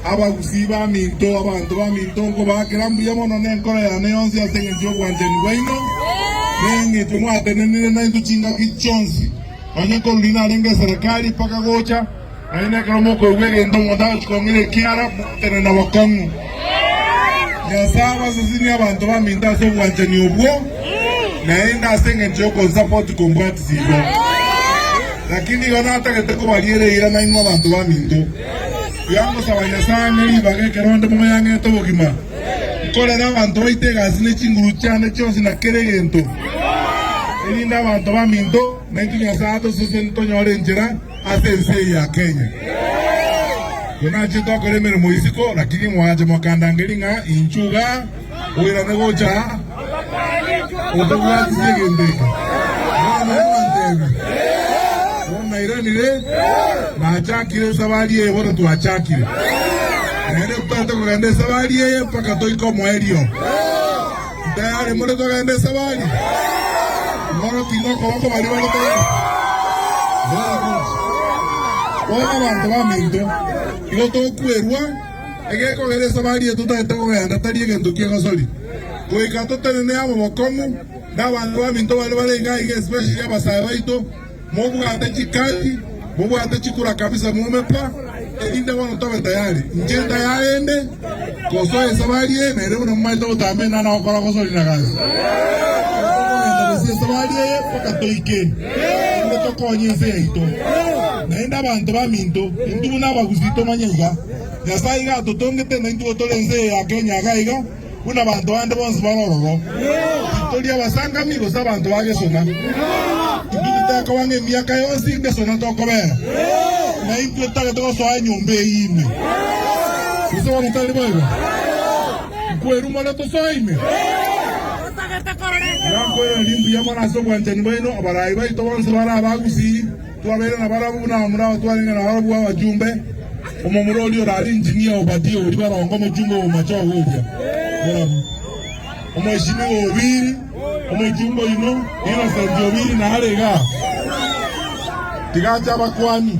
Abagusiba minto abantu baminto ngo bakirambuye mono nenkora ya neyonzi asenge njo kwanjeni bwaino nenge tumwatenenire na nduchinga kichonzi onyeko lina lenge serikali paka gocha aina kromo ko wege ndo moda chikongire kiara tenena wakongu ya sawa zini abantu baminta so kwanjeni obwo naenda asenge njo ko support combat sibo lakini yona atakete ko baliere ira na inwa abantu baminto yango sabanya sana ibage keronde mo yange to bogima ikole na bantu baitega sine chinguru cyane cyose na keregento irinda abantu baminto naitunya sato susento nyore njira asense ya Kenya yona chito kore mere moisiko lakini mwaje mwakandangelinga inchuga oira negocha otogwa sigende Nachakire sabali ye bora tuachakire. Nende kutata kugande sabali ye paka toiko mwerio. Tayari mora kugande sabali. Mora tino kwa bali bali toyo. Bona bantu baminto. Iko to kuerwa. Ege kugande sabali ye tutata kuganda tari gendo kiego soli. Kuikato tenene amo bokomu. Na bantu baminto bali bali ngai especially abasabaito. Mobu ate chikali. Mobu ate chikura kabisa mumepa inda wano tobe tayari njenda yaende koso esabali ye na rebo no maito utambe na na okora koso lina gazi esabali ye paka toike ndo tokonye seito naenda abantu baminto ndu na bagusito manyenga yasaiga totongete na ndu tolenze ya Kenya gaiga una bantu bande bonse baroro historia basanga migo sabantu bagesona ndikita kawange miaka yose ngesona tokobera na into taka so anyombe ime uso wa mutali boyo kweru mala to so ime yango limbu yamana so kwanjani boyino abarai bai to bonse bara bagusi twabere na barabu na mura twalinga na barabu wa jumbe omomuroli orali engineer obadio uri barongo mujumbe omacho wodia omojime obiri omojumbo ino ino sanjo obiri na harega tigacha bakwani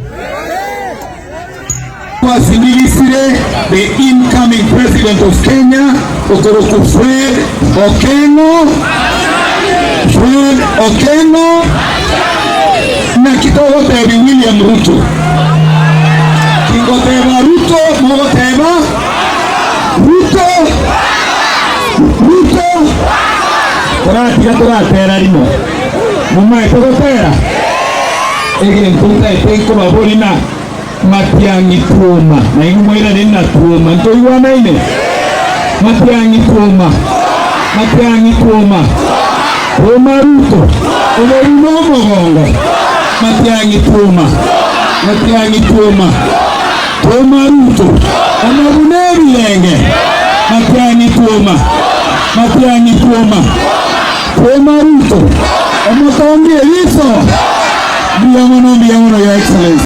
Wasilisire the incoming president of Kenya Okoroku Fred Okengo na kitogo tebi William Ruto kingoteba Ruto mogoteba Ruto Toratera lino mumai togotera ege ntuta etenko babolina matiangi tuoma na inu moira nina tuoma nto iwana ine matiangi tuoma Ruto oberino mogongo matiangi tuoma Ruto amabunebi lenge matiangi tuoma Ruto omotongi eliso biyamono ya excellence.